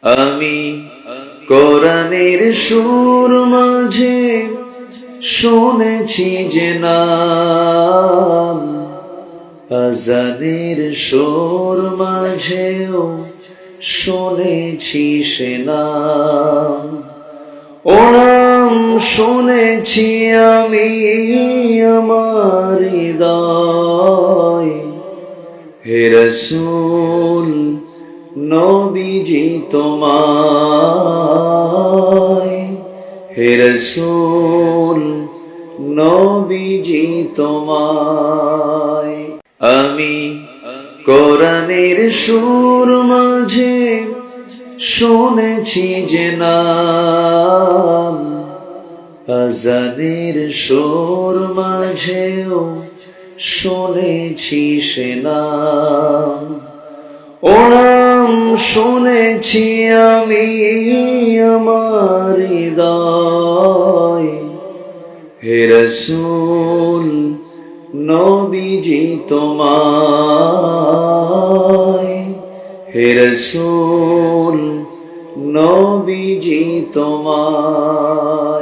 আমি কোরআনের সুর মাঝে শুনেছি যে নাম, আজানের সুর মাঝেও শুনেছি সে নাম। ও নাম শুনেছি আমি আমার হৃদয়, হে রাসূল নবীজি তোমায়, হে রাসূল নবীজি তোমায়। আমি কোরআনের সুর মাঝে শুনেছি যে নাম, আজানের সুর মাঝেও শুনেছি সে নাম। ও নাম শুনেছি আমি আমার হৃদয়, হে রাসূল নবীজি তোমায়, হে রাসূল নবীজি তোমায়।